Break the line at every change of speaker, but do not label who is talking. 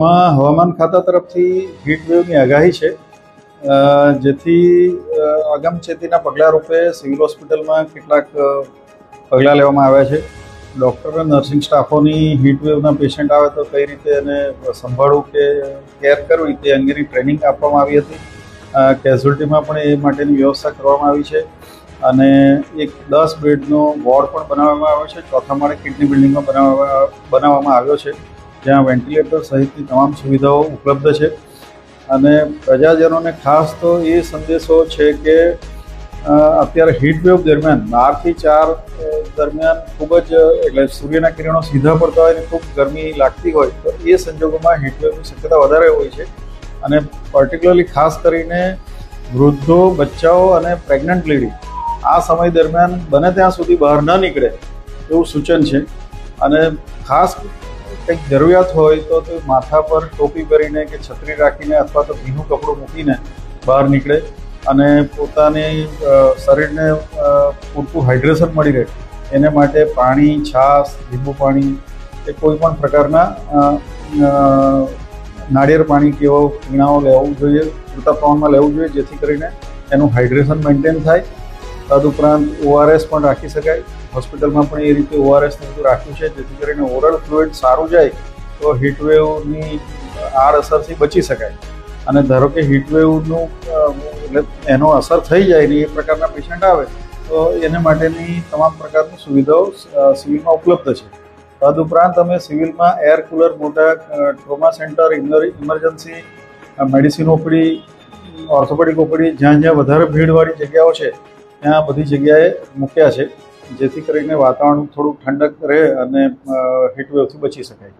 હવામાન ખાતા તરફથી હીટ વેવની આગાહી છે, જેથી અગમચેતીના પગલાં રૂપે સિવિલ હોસ્પિટલમાં કેટલાક પગલાં લેવામાં આવ્યા છે. ડૉક્ટર અને નર્સિંગ સ્ટાફોની હીટ વેવના પેશન્ટ આવે તો કઈ રીતે એને સંભાળવું કે કેર કરવી તે અંગેની ટ્રેનિંગ આપવામાં આવી હતી. કેઝ્યુઅલ્ટીમાં પણ એ માટેની વ્યવસ્થા કરવામાં આવી છે અને એક 10 બેડનો વોર્ડ પણ બનાવવામાં આવ્યો છે. ચોથા માળે કિડની બિલ્ડિંગમાં બનાવવામાં આવ્યો છે, જ્યાં વેન્ટિલેટર સહિતની તમામ સુવિધાઓ ઉપલબ્ધ છે. અને પ્રજાજનોને ખાસ તો એ સંદેશો છે કે અત્યારે હીટ વેવ દરમિયાન 12 થી 4 દરમિયાન ખૂબ જ એટલે સૂર્યના કિરણો સીધા પડતા હોય અને ખૂબ ગરમી લાગતી હોય તો એ સંજોગોમાં હીટ વેવની શક્યતા વધારે હોય છે. અને પર્ટિક્યુલરલી ખાસ કરીને વૃદ્ધો, બચ્ચાઓ અને પ્રેગ્નન્ટ લેડી આ સમય દરમિયાન બને ત્યાં સુધી બહાર ન નીકળે એવું સૂચન છે. અને ખાસ કંઈક જરૂરિયાત હોય તો તે માથા પર ટોપી પહેરીને કે છત્રી રાખીને અથવા તો ભીનું કપડું મૂકીને બહાર નીકળે અને પોતાની શરીરને પૂરતું હાઇડ્રેશન મળી રહે એને માટે પાણી, છાશ, લીંબુ પાણી કે કોઈ પણ પ્રકારના નાળિયેર પાણી કે એવા પીણાઓ લેવું જોઈએ, પૂરતા પ્રમાણમાં લેવું જોઈએ, જેથી કરીને એનું હાઇડ્રેશન મેન્ટેન થાય. તદુપરાંત ORS પણ રાખી શકાય. હોસ્પિટલમાં પણ એ રીતે ORS રાખ્યું છે, જેથી કરીને ઓરલ ફ્લુઇડ સારું જાય તો હીટવેવની આડઅસરથી બચી શકાય. અને ધારો કે હીટવેવનું એટલે એનો અસર થઈ જાય ને એ પ્રકારના પેશન્ટ આવે તો એને માટેની તમામ પ્રકારની સુવિધાઓ સિવિલમાં ઉપલબ્ધ છે. તદુપરાંત અમે સિવિલમાં એર કુલર, મોટા trauma centre, emergency medicine OPD, orthopaedic OPD જ્યાં જ્યાં વધારે ભીડવાળી જગ્યાઓ છે ત્યાં બધી જગ્યાએ મૂક્યા છે, જેથી કરીને વાતાવરણ થોડું ઠંડક રહે અને હીટવેવથી બચી શકાય.